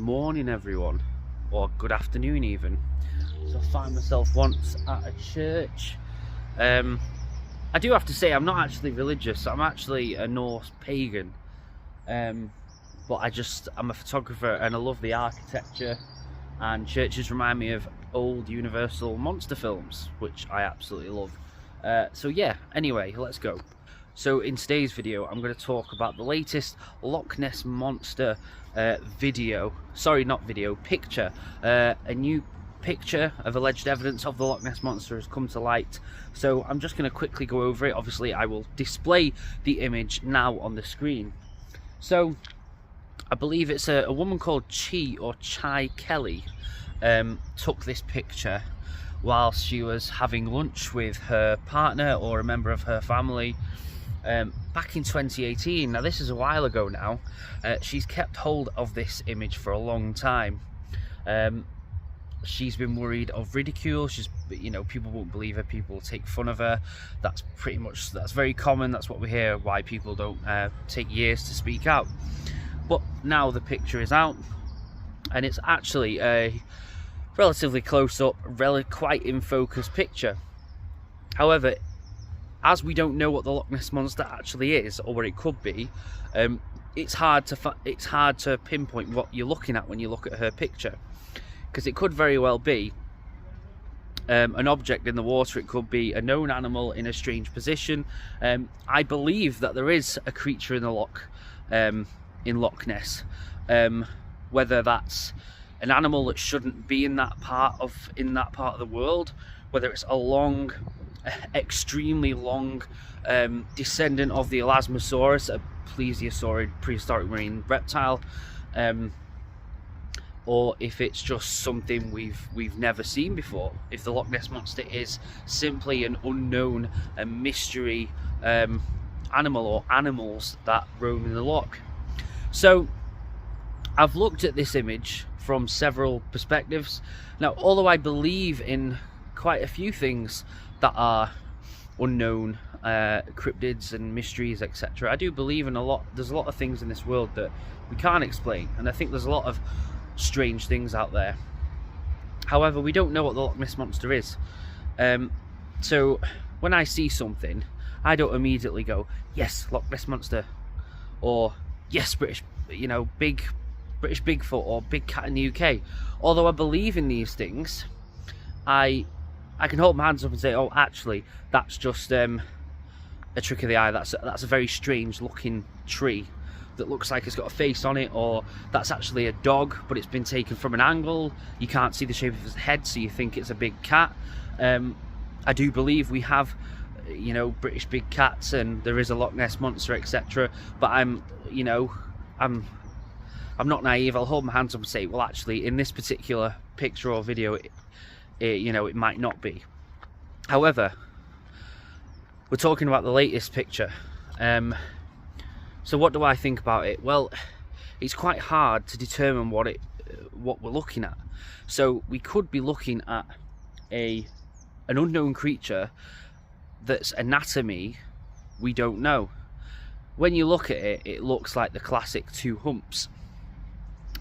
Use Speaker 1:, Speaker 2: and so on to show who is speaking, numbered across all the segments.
Speaker 1: morning everyone, or good afternoon even. So I find myself once at a church. I do have to say I'm not actually religious, I'm actually a Norse pagan, but I'm a photographer and I love the architecture, and churches remind me of old Universal monster films, which I absolutely love. So yeah, anyway, let's go. So in today's video, I'm going to talk about the latest Loch Ness Monster picture. A new picture of alleged evidence of the Loch Ness Monster has come to light. So I'm just going to quickly go over it. Obviously, I will display the image now on the screen. So I believe it's a woman called Chai Kelly took this picture whilst she was having lunch with her partner or a member of her family. Back in 2018, now this is a while ago now. She's kept hold of this image for a long time. She's been worried of ridicule. People won't believe her, people will take fun of her. That's very common. That's what we hear, why people don't take years to speak out. But now the picture is out, and it's actually a relatively close-up, quite in focus picture. However, as we don't know what the Loch Ness Monster actually is, or what it could be, it's hard to pinpoint what you're looking at when you look at her picture, because it could very well be an object in the water. It could be a known animal in a strange position. I believe that there is a creature in the in Loch Ness, whether that's an animal that shouldn't be in that part of the world, whether it's a long, extremely long descendant of the Elasmosaurus, a plesiosaurid prehistoric marine reptile, or if it's just something we've never seen before. If the Loch Ness Monster is simply an unknown, a mystery animal or animals that roam in the loch. So I've looked at this image from several perspectives. Now, although I believe in quite a few things that are unknown, cryptids and mysteries, etc., I do believe in there's a lot of things in this world that we can't explain, and I think there's a lot of strange things out there. However, we don't know what the Loch Ness Monster is. So when I see something, I don't immediately go, yes, Loch Ness Monster, or yes, British Bigfoot, or big cat in the UK. Although I believe in these things, I can hold my hands up and say, oh, actually, that's just a trick of the eye. That's a very strange looking tree that looks like it's got a face on it, or that's actually a dog, but it's been taken from an angle. You can't see the shape of his head, so you think it's a big cat. I do believe we have, British big cats, and there is a Loch Ness Monster, etc. But I'm not naive. I'll hold my hands up and say, well, actually, in this particular picture or video, it might not be. However, we're talking about the latest picture. So what do I think about it? Well, it's quite hard to determine what we're looking at. So we could be looking at an unknown creature that's anatomy we don't know. When you look at it, it looks like the classic two humps.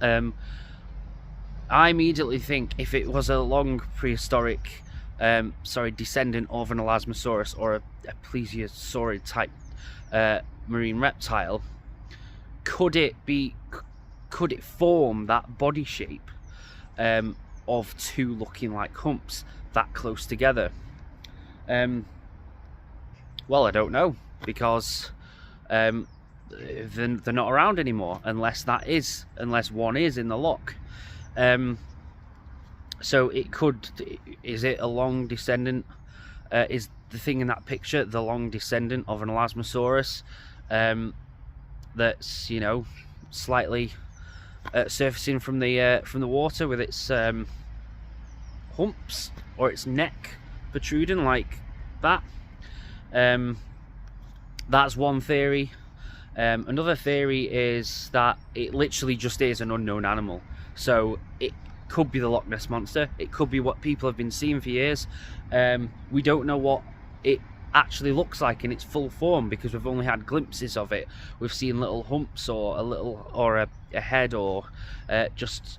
Speaker 1: I immediately think if it was a long prehistoric, descendant of an Elasmosaurus or a plesiosaurid type marine reptile, could it form that body shape of two looking like humps that close together? Well, I don't know, because they're not around anymore, unless one is in the loch. So it could, is it a long descendant? Is the thing in that picture the long descendant of an Elasmosaurus that's slightly surfacing from the water with its humps, or its neck protruding like that? That's one theory. Another theory is that it literally just is an unknown animal. So it could be the Loch Ness Monster. It could be what people have been seeing for years. We don't know what it actually looks like in its full form, because we've only had glimpses of it. We've seen little humps or a a head, or just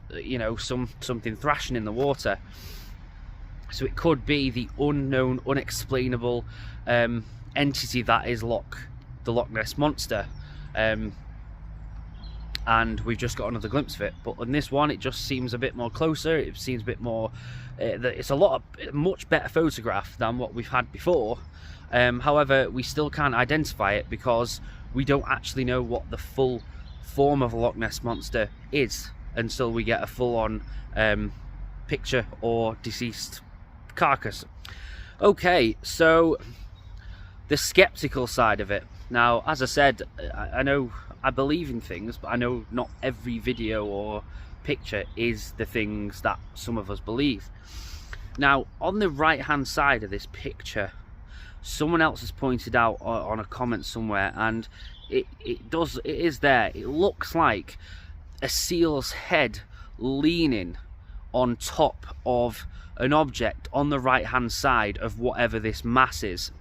Speaker 1: something thrashing in the water. So it could be the unknown, unexplainable entity that is the Loch Ness Monster. And we've just got another glimpse of it. But on this one, it just seems a bit more closer. It seems a bit more... it's a much better photograph than what we've had before. However, we still can't identify it because we don't actually know what the full form of a Loch Ness Monster is until we get a full-on picture or deceased carcass. Okay, so the skeptical side of it. Now, as I said, I know I believe in things, but I know not every video or picture is the things that some of us believe. Now, on the right hand side of this picture, someone else has pointed out on a comment somewhere, and it is there. It looks like a seal's head leaning on top of an object on the right hand side of whatever this mass is.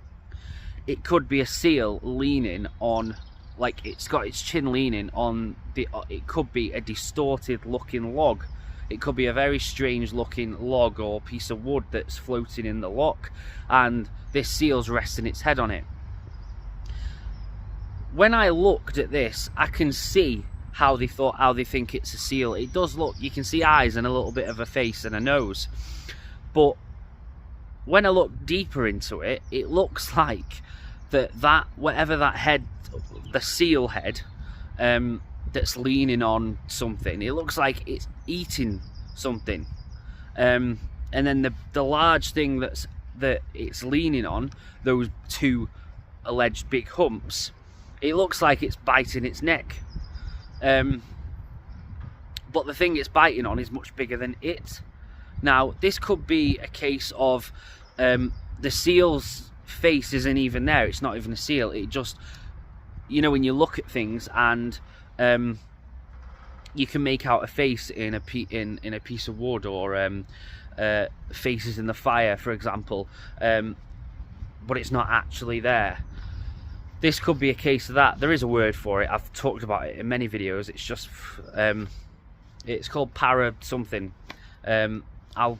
Speaker 1: It could be a seal leaning on, like, it's got its chin leaning on it could be a distorted looking log. It could be a very strange looking log or piece of wood that's floating in the loch, and this seal's resting its head on it. When I looked at this, I can see how they think it's a seal. It does look, you can see eyes and a little bit of a face and a nose. But when I look deeper into it, it looks like whatever that head, the seal head, that's leaning on something, it looks like it's eating something. And then the large thing that it's leaning on, those two alleged big humps, it looks like it's biting its neck. But the thing it's biting on is much bigger than it. Now, this could be a case of the seal's face isn't even there. It's not even a seal. It just, when you look at things and you can make out a face in a piece of wood, or faces in the fire, for example, but it's not actually there. This could be a case of that. There is a word for it. I've talked about it in many videos. It's just it's called para something. I'll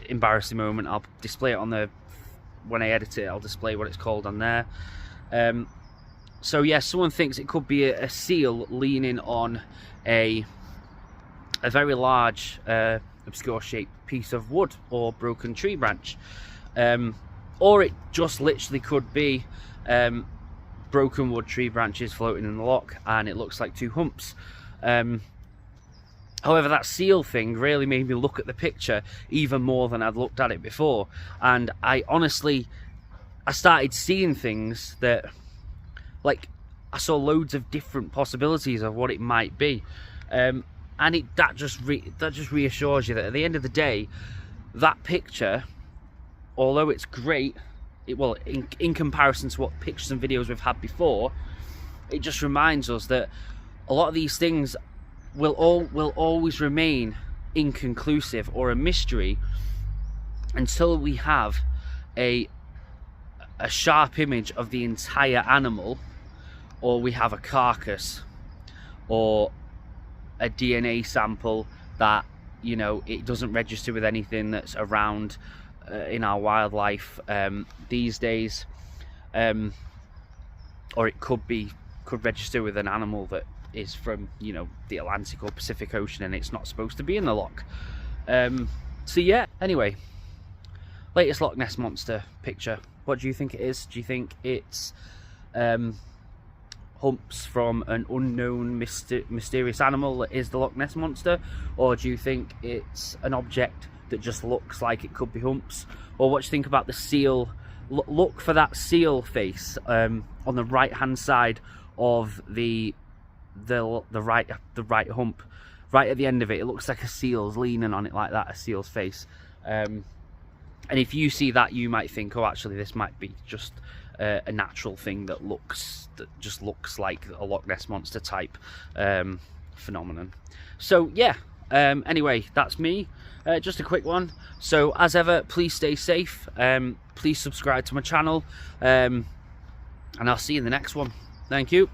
Speaker 1: embarrassing moment, I'll display it on when I edit it, I'll display what it's called on there. So yeah, someone thinks it could be a seal leaning on a very large obscure shaped piece of wood or broken tree branch, or it just literally could be broken wood tree branches floating in the loch, and it looks like two humps. However, that seal thing really made me look at the picture even more than I'd looked at it before. And I started seeing things that, like, I saw loads of different possibilities of what it might be. And that just reassures you that at the end of the day, that picture, although it's great, in comparison to what pictures and videos we've had before, it just reminds us that a lot of these things will always remain inconclusive or a mystery until we have a sharp image of the entire animal, or we have a carcass or a DNA sample that, it doesn't register with anything that's around in our wildlife these days, or it could register with an animal that is from the Atlantic or Pacific Ocean, and it's not supposed to be in the loch. So yeah, anyway, latest Loch Ness Monster picture. What do you think it is? Do you think it's humps from an unknown mysterious animal that is the Loch Ness Monster, or do you think it's an object that just looks like it could be humps? Or what do you think about the seal? Look for that seal face on the right hand side of the right hump, right at the end of it. It looks like a seal's leaning on it like that, a seal's face. And if you see that, you might think, oh, actually this might be just a natural thing that just looks like a Loch Ness Monster type phenomenon. So yeah, anyway, that's me. Just a quick one. So as ever, please stay safe, please subscribe to my channel, and I'll see you in the next one. Thank you.